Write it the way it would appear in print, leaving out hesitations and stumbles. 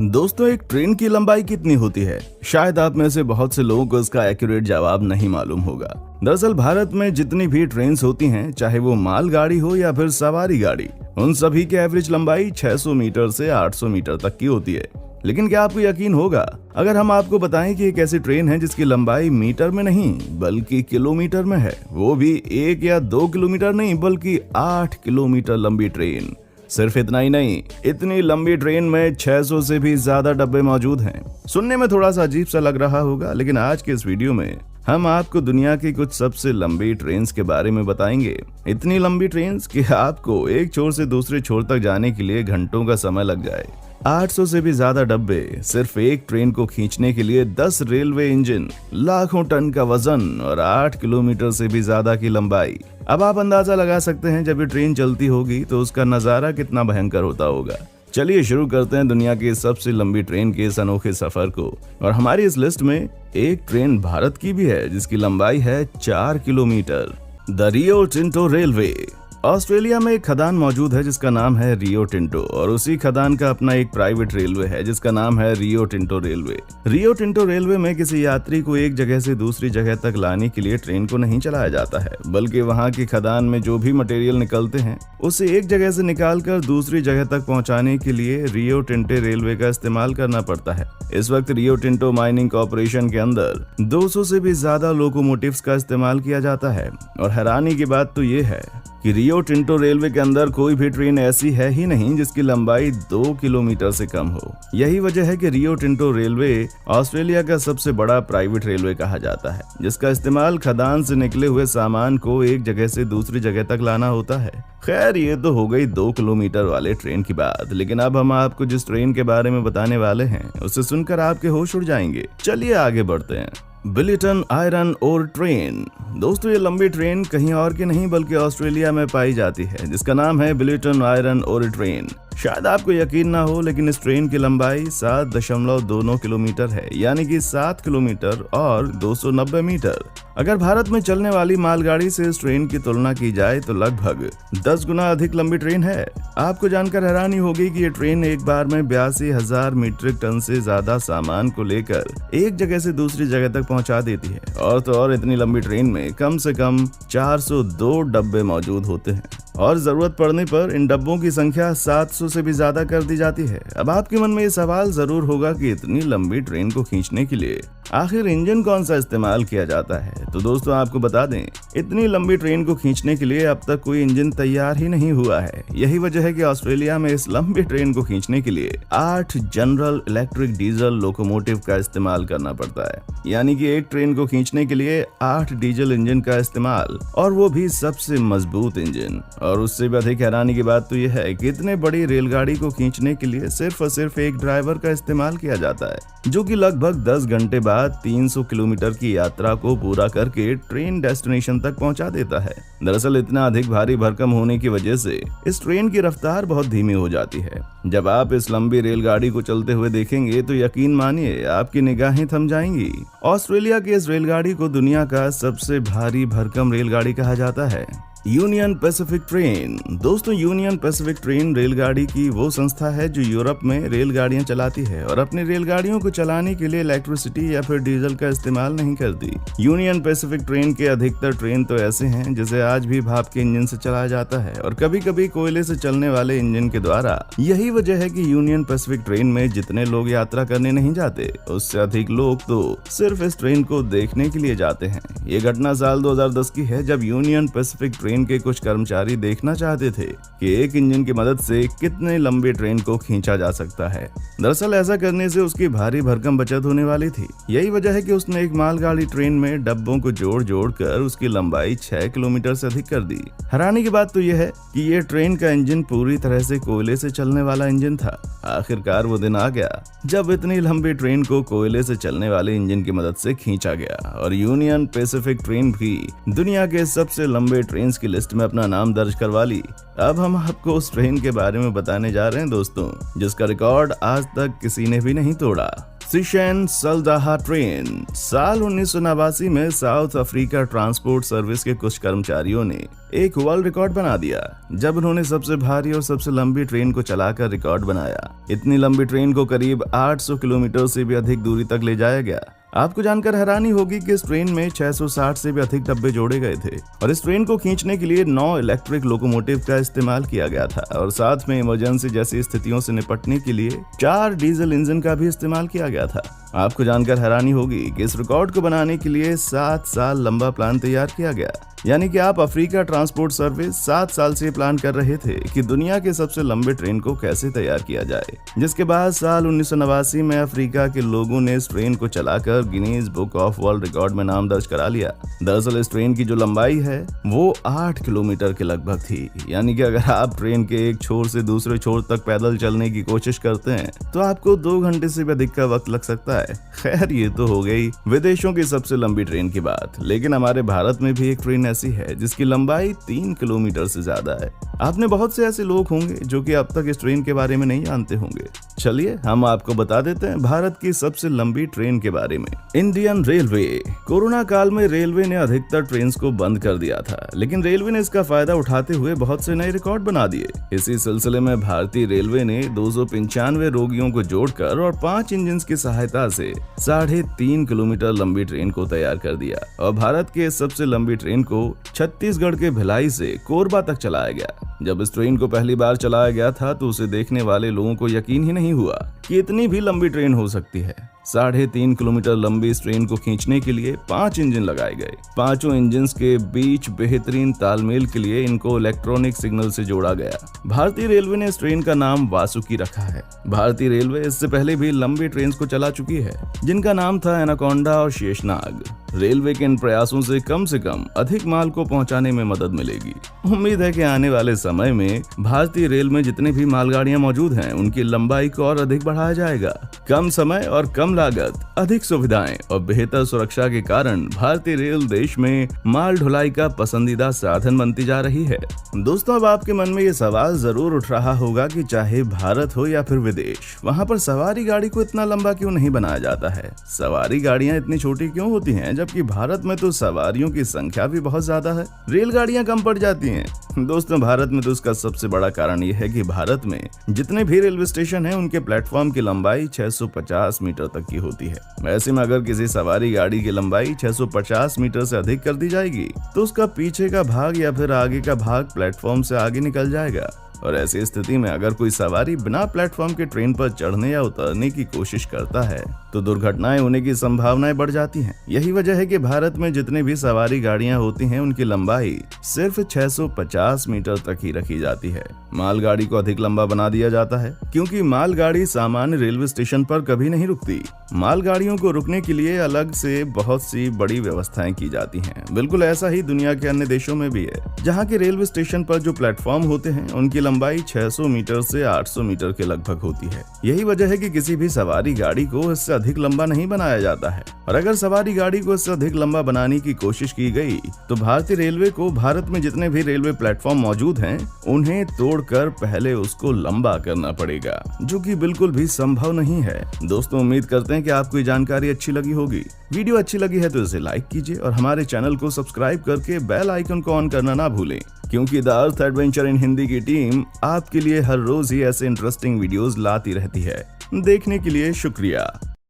दोस्तों, एक ट्रेन की लंबाई कितनी होती है? शायद आप में से बहुत से लोगों को इसका एक्यूरेट जवाब नहीं मालूम होगा। दरअसल भारत में जितनी भी ट्रेन्स होती हैं, चाहे वो माल गाड़ी हो या फिर सवारी गाड़ी, उन सभी की एवरेज लंबाई 600 मीटर से 800 मीटर तक की होती है। लेकिन क्या आपको यकीन होगा अगर हम आपको बताएं कि एक ऐसी ट्रेन है जिसकी लंबाई मीटर में नहीं बल्कि किलोमीटर में है, वो भी 1 या 2 किलोमीटर नहीं बल्कि 8 किलोमीटर लंबी ट्रेन। सिर्फ इतना ही नहीं, इतनी लंबी ट्रेन में 600 से भी ज्यादा डब्बे मौजूद हैं। सुनने में थोड़ा सा अजीब सा लग रहा होगा, लेकिन आज के इस वीडियो में हम आपको दुनिया की कुछ सबसे लंबी ट्रेन्स के बारे में बताएंगे। इतनी लंबी ट्रेन्स कि आपको एक छोर से दूसरे छोर तक जाने के लिए घंटों का समय लग जाए। 800 से भी ज्यादा डब्बे सिर्फ एक ट्रेन को खींचने के लिए, 10 रेलवे इंजन, लाखों टन का वजन और 8 किलोमीटर से भी ज्यादा की लंबाई। अब आप अंदाजा लगा सकते हैं जब ये ट्रेन चलती होगी तो उसका नजारा कितना भयंकर होता होगा। चलिए शुरू करते हैं दुनिया की सबसे लंबी ट्रेन के इस अनोखे सफर को। और हमारी इस लिस्ट में एक ट्रेन भारत की भी है जिसकी लंबाई है 4 kilometre. The Rio Tinto railway. Australia में एक खदान मौजूद है जिसका नाम है रियो टिंटो, और उसी खदान का अपना एक प्राइवेट रेलवे है जिसका नाम है Rio Tinto railway. Rio Tinto railway में किसी यात्री को एक जगह से दूसरी जगह तक लाने के लिए ट्रेन को नहीं चलाया जाता है, बल्कि वहां की खदान में जो भी मटेरियल निकलते हैं उसे एक जगह से निकालकर दूसरी जगह तक पहुंचाने के लिए रियो टिंटो रेलवे का इस्तेमाल करना पड़ता है। इस वक्त रियो टिंटो माइनिंग कॉर्पोरेशन के अंदर 200 से भी ज्यादा लोकोमोटिव्स का इस्तेमाल किया जाता है। और हैरानी की बात तो ये है कि रियो टिंटो रेलवे के अंदर कोई भी ट्रेन ऐसी है ही नहीं जिसकी लंबाई 2 किलोमीटर से कम हो। यही वजह है कि रियो टिंटो रेलवे ऑस्ट्रेलिया का सबसे बड़ा प्राइवेट रेलवे कहा जाता है, जिसका इस्तेमाल खदान से निकले हुए सामान को एक जगह से दूसरी जगह तक लाना होता है। खैर, ये तो हो गई 2 किलोमीटर वाले ट्रेन की बात, लेकिन अब हम आपको जिस ट्रेन के बारे में बताने वाले हैं उसे सुनकर आपके होश उड़ जाएंगे। चलिए आगे बढ़ते हैं। Billiton iron ore train. दोस्तों, ये लंबी ट्रेन कहीं और की नहीं बल्कि ऑस्ट्रेलिया में पाई जाती है जिसका नाम है बिलिटन आयरन ओर ट्रेन। शायद आपको यकीन ना हो, लेकिन इस ट्रेन की लंबाई 7.2 किलोमीटर है, यानी कि 7 किलोमीटर और 290 मीटर। अगर भारत में चलने वाली मालगाड़ी से इस ट्रेन की तुलना की जाए तो लगभग 10 गुना अधिक लंबी ट्रेन है। आपको जानकर हैरानी होगी कि ये ट्रेन एक बार में 82,000 मीट्रिक टन से ज्यादा सामान को लेकर एक जगह से दूसरी जगह तक पहुंचा देती है। और तो और इतनी लंबी ट्रेन में कम से कम 402 डब्बे मौजूद होते हैं, और जरूरत पड़ने पर इन डब्बों की संख्या 700 से भी ज्यादा कर दी जाती है। अब आपके मन में ये सवाल जरूर होगा कि इतनी लंबी ट्रेन को खींचने के लिए आखिर इंजन कौन सा इस्तेमाल किया जाता है। तो दोस्तों, आपको बता दें, इतनी लंबी ट्रेन को खींचने के लिए अब तक कोई इंजन तैयार ही नहीं हुआ है। यही वजह है कि ऑस्ट्रेलिया में इस लंबी ट्रेन को खींचने के लिए 8 जनरल इलेक्ट्रिक डीजल लोकोमोटिव का इस्तेमाल करना पड़ता है, यानी कि एक ट्रेन को खींचने के लिए 8 डीजल इंजन का इस्तेमाल, और वो भी सबसे मजबूत इंजन। और उससे भी अधिक हैरानी की बात तो यह है कि इतने बड़ी रेलगाड़ी को खींचने के लिए सिर्फ और सिर्फ एक ड्राइवर का इस्तेमाल किया जाता है, जो कि लगभग 10 घंटे बाद 300 किलोमीटर की यात्रा को पूरा करके ट्रेन डेस्टिनेशन तक पहुंचा देता है। दरअसल इतना अधिक भारी भरकम होने की वजह से इस ट्रेन की रफ्तार बहुत धीमी हो जाती है। जब आप इस लंबी रेलगाड़ी को चलते हुए देखेंगे तो यकीन मानिए आपकी निगाहें थम जाएंगी। ऑस्ट्रेलिया की इस रेलगाड़ी को दुनिया का सबसे भारी भरकम रेलगाड़ी कहा जाता है। Union Pacific train. दोस्तों, यूनियन पैसिफिक ट्रेन रेलगाड़ी की वो संस्था है जो यूरोप में रेलगाड़ियां चलाती है और अपनी रेलगाड़ियों को चलाने के लिए इलेक्ट्रिसिटी या फिर डीजल का इस्तेमाल नहीं करती। यूनियन पैसिफिक ट्रेन के अधिकतर ट्रेन तो ऐसे हैं जिसे आज भी भाप के इंजन से चलाया जाता है, और कभी कभी कोयले से चलने वाले इंजन के द्वारा। यही वजह है कि यूनियन पैसिफिक ट्रेन में जितने लोग यात्रा करने नहीं जाते, उससे अधिक लोग तो सिर्फ इस ट्रेन को देखने के लिए जाते हैं। ये घटना साल 2010 की है, जब यूनियन पैसिफिक ट्रेन के कुछ कर्मचारी देखना चाहते थे कि एक इंजन की मदद से कितने लंबी ट्रेन को खींचा जा सकता है। दरअसल ऐसा करने से उसकी भारी भरकम बचत होने वाली थी। यही वजह है कि उसने एक मालगाड़ी ट्रेन में डब्बों को जोड़ कर उसकी लंबाई 6 किलोमीटर से अधिक कर दी। हैरानी की बात तो यह है कि ये ट्रेन का इंजन पूरी तरह से कोयले से चलने वाला इंजन था। आखिरकार वो दिन आ गया जब इतनी लंबी ट्रेन को कोयले से चलने वाले इंजन की मदद से खींचा गया, और यूनियन पैसिफिक ट्रेन भी दुनिया के सबसे लंबे ट्रेन की लिस्ट में अपना नाम दर्ज करवा ली। अब हम आपको उस ट्रेन के बारे में बताने जा रहे हैं दोस्तों, जिसका रिकॉर्ड आज तक किसी ने भी नहीं तोड़ा। सिशेन सल्दाहा ट्रेन। साल 1989 में साउथ अफ्रीका ट्रांसपोर्ट सर्विस के कुछ कर्मचारियों ने एक वर्ल्ड रिकॉर्ड बना दिया जब उन्होंने सबसे भारी और सबसे लंबी ट्रेन को चलाकर रिकॉर्ड बनाया। इतनी लंबी ट्रेन को करीब 800 किलोमीटर से भी अधिक दूरी तक ले जाया गया। आपको जानकर हैरानी होगी कि इस ट्रेन में 660 से भी अधिक डब्बे जोड़े गए थे और इस ट्रेन को खींचने के लिए 9 इलेक्ट्रिक लोकोमोटिव का इस्तेमाल किया गया था और साथ में इमरजेंसी जैसी स्थितियों से निपटने के लिए 4 डीजल इंजन का भी इस्तेमाल किया गया था। आपको जानकर हैरानी होगी कि इस रिकॉर्ड को बनाने के लिए 7 साल लंबा प्लान तैयार किया गया। यानी कि आप अफ्रीका ट्रांसपोर्ट सर्विस 7 साल से प्लान कर रहे थे कि दुनिया के सबसे लंबे ट्रेन को कैसे तैयार किया जाए, जिसके बाद साल 1989 में अफ्रीका के लोगों ने इस ट्रेन को चलाकर Guinness book of world record में नाम दर्ज करा लिया। दरअसल इस ट्रेन की जो लंबाई है वो 8 किलोमीटर के लगभग थी। यानी कि अगर आप ट्रेन के एक छोर से दूसरे छोर तक पैदल चलने की कोशिश करते हैं तो आपको 2 घंटे से भी अधिक का वक्त लग सकता है। खैर, ये तो हो गई विदेशों की सबसे लंबी ट्रेन की बात, लेकिन हमारे भारत में भी एक ट्रेन ऐसी है जिसकी लंबाई 3 किलोमीटर से ज्यादा है। आपने बहुत से ऐसे लोग होंगे जो कि अब तक इस ट्रेन के बारे में नहीं जानते होंगे। चलिए हम आपको बता देते हैं भारत की सबसे लंबी ट्रेन के बारे में। Indian railway. कोरोना काल में रेलवे ने अधिकतर ट्रेन को बंद कर दिया था, लेकिन रेलवे ने इसका फायदा उठाते हुए बहुत से नए रिकॉर्ड बना दिए। इसी सिलसिले में भारतीय रेलवे ने 295 रोगियों को जोड़कर और 5 इंजन की सहायता से 3.5 किलोमीटर लंबी ट्रेन को तैयार कर दिया और भारत के सबसे लंबी ट्रेन को छत्तीसगढ़ के भिलाई से कोरबा तक चलाया गया। जब इस ट्रेन को पहली बार चलाया गया था तो उसे देखने वाले लोगों को यकीन ही नहीं हुआ कि इतनी भी लंबी ट्रेन हो सकती है। 3.5 किलोमीटर लंबी इस ट्रेन को खींचने के लिए 5 इंजन लगाए गए। पांचों इंजन के बीच बेहतरीन तालमेल के लिए इनको इलेक्ट्रॉनिक सिग्नल से जोड़ा गया। भारतीय रेलवे ने इस ट्रेन का नाम वासुकी रखा है। भारतीय रेलवे इससे पहले भी लंबी ट्रेन को चला चुकी है जिनका नाम था एनाकोंडा और शेषनाग। रेलवे के इन प्रयासों से कम अधिक माल को पहुंचाने में मदद मिलेगी। उम्मीद है कि आने वाले समय में भारतीय रेल में जितनी भी मालगाड़ियां मौजूद हैं उनकी लंबाई को और अधिक बढ़ाया जाएगा। कम समय और कम लागत, अधिक सुविधाएं और बेहतर सुरक्षा के कारण भारतीय रेल देश में माल ढुलाई का पसंदीदा साधन बनती जा रही है। दोस्तों, अब आपके मन में ये सवाल जरूर उठ रहा होगा कि चाहे भारत हो या फिर विदेश, वहाँ पर सवारी गाड़ी को इतना लंबा क्यों नहीं बनाया जाता है? सवारी गाड़ियाँ इतनी छोटी क्यों होती हैं, जबकि भारत में तो सवारियों की संख्या भी बहुत ज्यादा है, रेलगाड़ियां कम पड़ जाती हैं। दोस्तों, भारत में तो इसका सबसे बड़ा कारण यह है कि भारत में जितने भी रेलवे स्टेशन हैं उनके प्लेटफॉर्म की लंबाई 650 मीटर तक की होती है। ऐसे में अगर किसी सवारी गाड़ी की लंबाई 650 मीटर से अधिक कर दी जाएगी तो उसका पीछे का भाग या फिर आगे का भाग प्लेटफॉर्म से आगे निकल जाएगा और ऐसी स्थिति में अगर कोई सवारी बिना प्लेटफॉर्म के ट्रेन पर चढ़ने या उतरने की कोशिश करता है तो दुर्घटनाएं होने की संभावनाएं बढ़ जाती हैं। यही वजह है कि भारत में जितने भी सवारी गाड़ियां होती हैं उनकी लंबाई सिर्फ 650 मीटर तक ही रखी जाती है। मालगाड़ी को अधिक लंबा बना दिया जाता है क्योंकि मालगाड़ी सामान्य रेलवे स्टेशन पर कभी नहीं रुकती। मालगाड़ियों को रुकने के लिए अलग से बहुत सी बड़ी व्यवस्थाएं की जाती हैं। बिल्कुल ऐसा ही दुनिया के अन्य देशों में भी है, जहाँ के रेलवे स्टेशन पर जो प्लेटफॉर्म होते हैं उनकी लंबाई 600 मीटर से 800 मीटर के लगभग होती है। यही वजह है कि किसी भी सवारी गाड़ी को इससे अधिक लंबा नहीं बनाया जाता है और अगर सवारी गाड़ी को इससे अधिक लंबा बनाने की कोशिश की गई तो भारतीय रेलवे को भारत में जितने भी रेलवे प्लेटफॉर्म मौजूद हैं उन्हें तोड़कर पहले उसको लंबा करना पड़ेगा, जो कि बिल्कुल भी संभव नहीं है। दोस्तों, उम्मीद करते हैं कि आपको ये जानकारी अच्छी लगी होगी। वीडियो अच्छी लगी है तो इसे लाइक कीजिए और हमारे चैनल को सब्सक्राइब करके बेल आइकन को ऑन करना ना भूलें, क्योंकि the earth adventure in Hindi की टीम आपके लिए हर रोज ही ऐसे इंटरेस्टिंग वीडियोस लाती रहती है। देखने के लिए शुक्रिया।